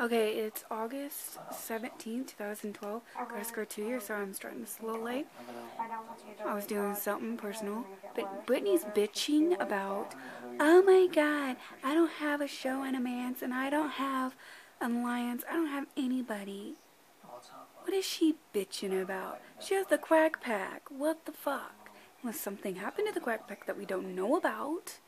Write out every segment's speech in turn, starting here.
Okay, it's August 17th, 2012. Gotta score 2 years, so I'm starting this a little late. I was doing something personal, but Brittany's bitching about, oh my god, I don't have a show in a man's, and I don't have an alliance, I don't have anybody. What is she bitching about? She has the Quack Pack. What the fuck? Unless something happened to the Quack Pack that we don't know about.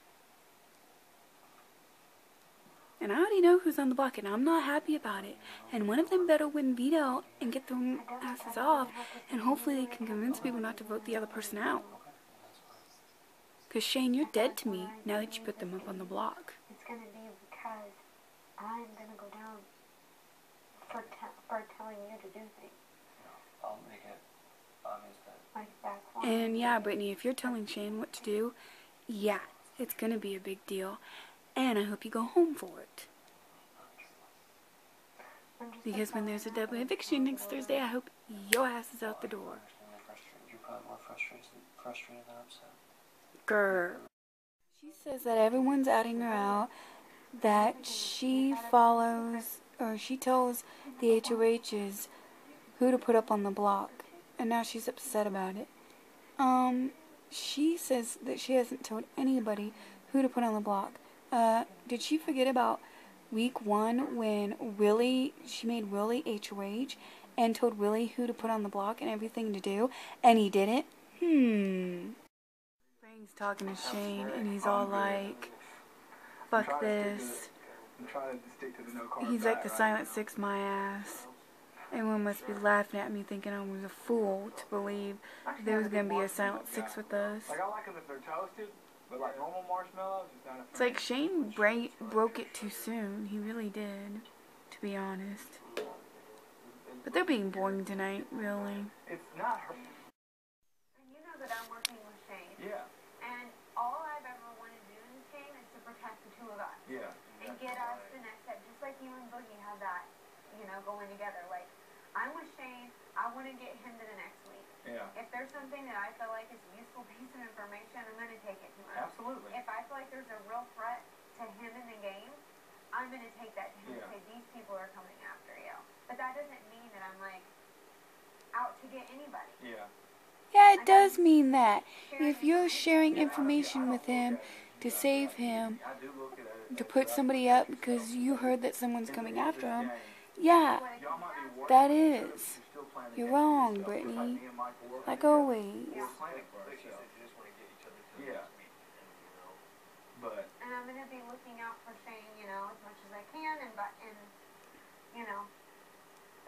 And I already know who's on the block, and I'm not happy about it. And one of them better win veto and get their asses off, and hopefully they can convince people not to vote the other person out. Because Shane, you're dead to me now that you put them up on the block. It's going to be because I'm going to go down for telling you to do things. I'll make it obvious that. Like that's why. And yeah, Brittany, if you're telling Shane what to do, yeah, it's going to be a big deal. And I hope you go home for it. Because when there's a double eviction next Thursday, I hope your ass is out the door. You're probably more frustrated than upset. Grr. She says that everyone's outing her out, that she follows, or she tells the HOHs who to put up on the block. And now she's upset about it. She says that she hasn't told anybody who to put on the block. Did she forget about week 1 when she made Willie HOH and told Willie who to put on the block and everything to do, and he didn't? Frank's talking to Shane, and he's all like, fuck this. He's like the Silent Six my ass. Everyone must be laughing at me thinking I was a fool to believe there was going to be a Silent Six with us. Like, I like them if they're toasted. But like normal marshmallows, it's not a It's like Shane broke it too soon. He really did, to be honest. But they're being boring tonight, really. It's not her. And you know that I'm working with Shane. Yeah. And all I've ever wanted to do in this game is to protect the two of us. Yeah. And get us the next step. Just like you and Boogie have that, going together. Like, I'm with Shane. I want to get him to the next week. Yeah. If there's something that I feel like is a useful piece of information, I'm going to take it to him. Absolutely. If I feel like there's a real threat to him in the game, I'm going to take that to him and say, these people are coming after you. But that doesn't mean that I'm, like, out to get anybody. Yeah. Yeah, it does mean that. If you're sharing information with him to save him, to put somebody up because you heard that someone's coming after him, yeah, that is. You're wrong, Brittany. Like always. Yeah. But. And I'm going to be looking out for Shane, as much as I can, but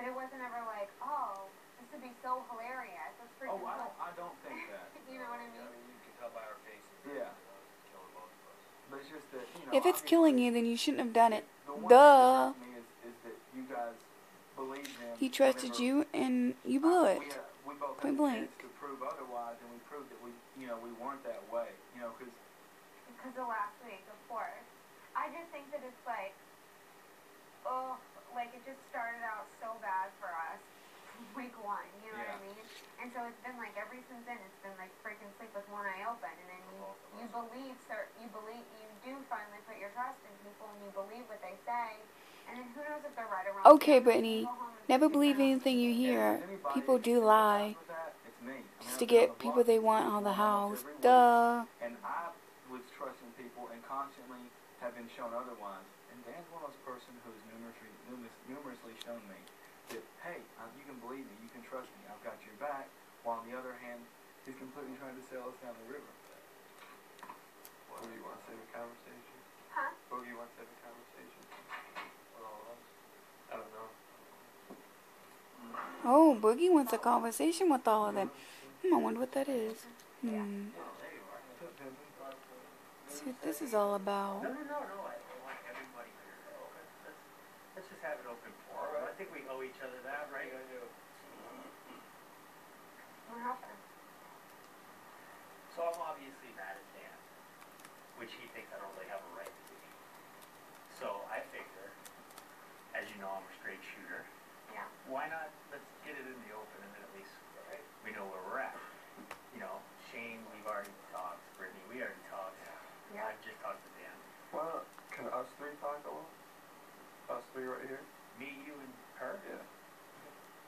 it wasn't ever like, oh, this would be so hilarious. That's freaking cool. I don't think that. You know what I mean? You can tell by our faces. Yeah. Killing both of us. But it's just that, If it's killing you, then you shouldn't have done it. Duh. Is that you guys believed him. He trusted you, and you blew it. We both Point blank. To prove otherwise, and we proved that we weren't that way. Because of last week, of course. I just think that it's like, it just started out so bad for us week 1, you know what I mean? And so it's been like, ever since then, it's been like freaking sleep with one eye open, and then you do finally put your trust in people, and you believe what they say, and then who knows if they're right or wrong. Okay, Brittany, never believe anything you hear. People do lie just to get people they want out of the house. Duh. And I was trusting people and constantly have been shown otherwise. And Dan's one of those person who's numerously shown me that, hey, you can believe me, you can trust me, I've got your back, while on the other hand, he's completely trying to sail us down the river. Boogie wants to have a conversation. Huh? Boogie wants to have a conversation. With all of us. I don't know. Oh, Boogie wants a conversation with all of them. I wonder what that is. See what this is all about. No. I want everybody here. Let's just have it open forum. I think we owe each other that, right? I do. What happened? So I'm obviously mad at Dan, which he thinks I don't really have a right to be. So I figure, as you know, I'm a straight shooter. Yeah. Why not? Let's get it in the open, and then at least we know where we're at. Shane, we've already talked. Brittany, we already talked. Yeah. I've just talked to Dan. Well, can us three talk a little? Us three right here? Me Her? Yeah.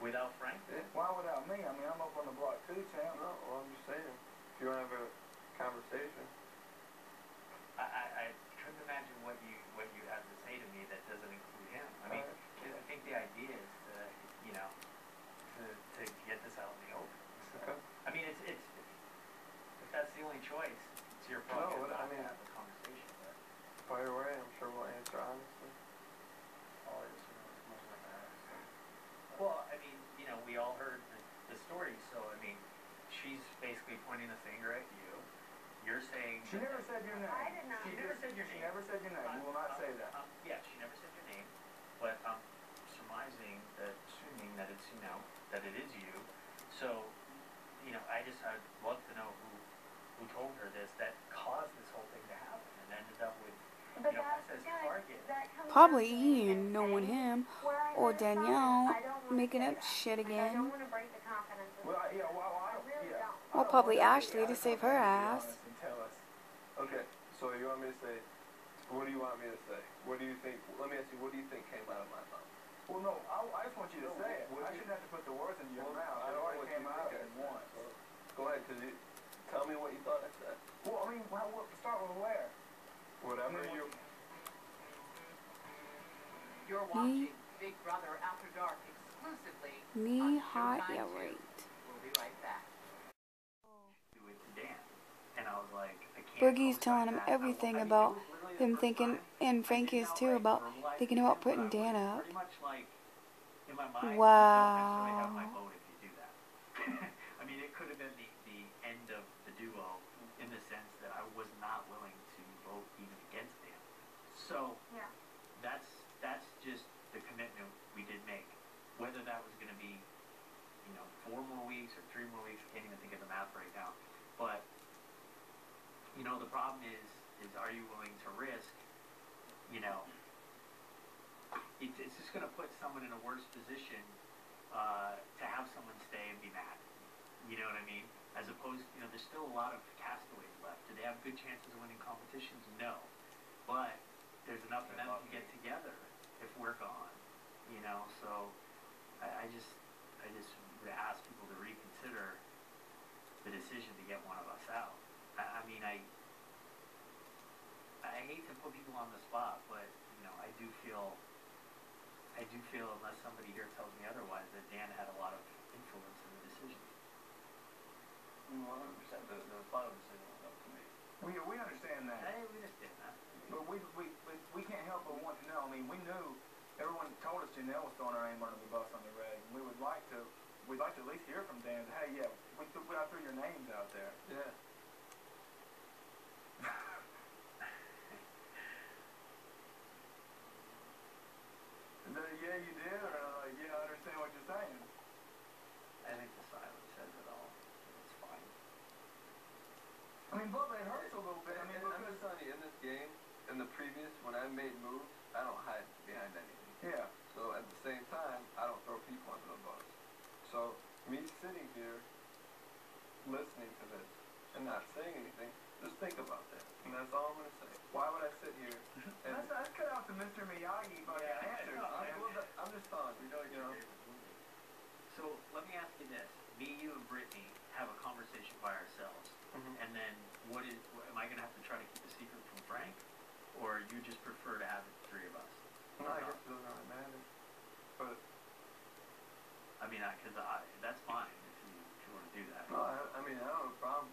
Without Frank? Yeah. Why without me? I mean, I'm up on the block too, Sam. No, well, I'm just saying, if you want to have a conversation. I couldn't imagine what you have to say to me that doesn't include him. I mean, I think the idea is to, you know, to get this out in the open. So, Okay. I mean, it's if that's the only choice, it's your No, prerogative I not to mean- have the conversation. But Fire away, I'm sure we'll answer honestly. all it is, as much as I can ask. Well, I mean, you know, we all heard the story, so I mean, she's basically pointing a finger at you. You're saying She never said your name. I did not. She never said your She name. never said your name. You will not say that. Yeah, she never said your name, but I'm surmising that, assuming that it's, you know, that it is you. So, you know, I'd love to know who told her this that caused this whole thing to happen and ended up with, But you know, that's, SS guys, Target. that comes Probably down to me Ian knowing saying him where I or heard it from, Danielle I don't wanna making say up that. shit Like, I don't again. want to break the confidence of Well, yeah, well, I really don't. Or probably Ashley to save her ass. And tell us. Okay, so you want me to say, what do you want me to say? What do you think, let me ask you, what do you think came out of my mouth? Well, no, I just want you to No, say it. what I do you- shouldn't have to put the words in your Well, mouth. I It don't know already what came you out think I at said, once. so go ahead, tell me what you thought I said. Well, I mean, start with where? Whatever I mean, you, You're watching Big Brother After Dark exclusively Me on hot, Showtime yeah 2. right. We'll be right back. Do it to Dan, and I was like, I can't. Boogie's co-sign telling him that. everything I mean, about it was literally the him first thinking, time and I Frank did is outright too, about verbalize thinking it, about but putting I was Dan up. Pretty much like, in my mind, Wow. you don't necessarily have my vote if you do that. I mean, it could have been the end of the duo in the sense that I was not willing to vote even against Dan. So Yeah. that's just the commitment we did make. Whether that was going to be, you know, 4 more weeks or 3 more weeks, I can't even think of the math right now. But you know, the problem is are you willing to risk, you know, it's just going to put someone in a worse position to have someone stay and be mad. You know what I mean? As opposed, you know, there's still a lot of castaways left. Do they have good chances of winning competitions? No. But there's enough of them to get together if we're gone. You know, so I just would ask people to reconsider the decision to get one of us out. I mean, I hate to put people on the spot, but you know, I do feel unless somebody here tells me otherwise that Dan had a lot of influence in the decision. 100%, the final decision was up to me. We understand that. Hey, we understand that. But we can't help but want to know. I mean, we knew everyone told us Janelle was throwing her name under the bus on the reg, and we'd like to at least hear from Dan. Hey, yeah, I threw your names out there. Yeah. Yeah, you did, or like, yeah, I understand what you're saying. I think the silence says it all. It's fine. I mean, Bubba, it hurts a little bit. I mean, I'm just telling you, in this game, in the previous, when I made moves, I don't hide behind anything. yeah. So at the same time, I don't throw people under the bus. So me sitting here, listening to this, and not saying anything, just think about that. And that's all I'm going to say. Why would I sit here and... Let's cut out the Mr. Miyagi fucking answers. I'm just telling you, you know. So let me ask you this: me, you, and Brittany have a conversation by ourselves, and then am I going to have to try to keep a secret from Frank, or you just prefer to have it 3 of us? No, I guess it doesn't really matter. But, I mean, because that's fine if you want to do that. no, I mean, I don't have a problem.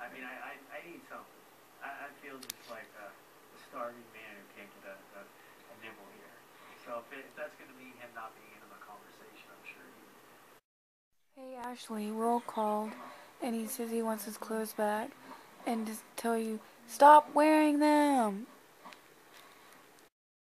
I mean, I need something. I feel just like a starving man who can't get a nibble here. So if that's going to mean him not being in the conversation, I'm sure he would. Hey Ashley, Will called and he says he wants his clothes back and just tell you, stop wearing them.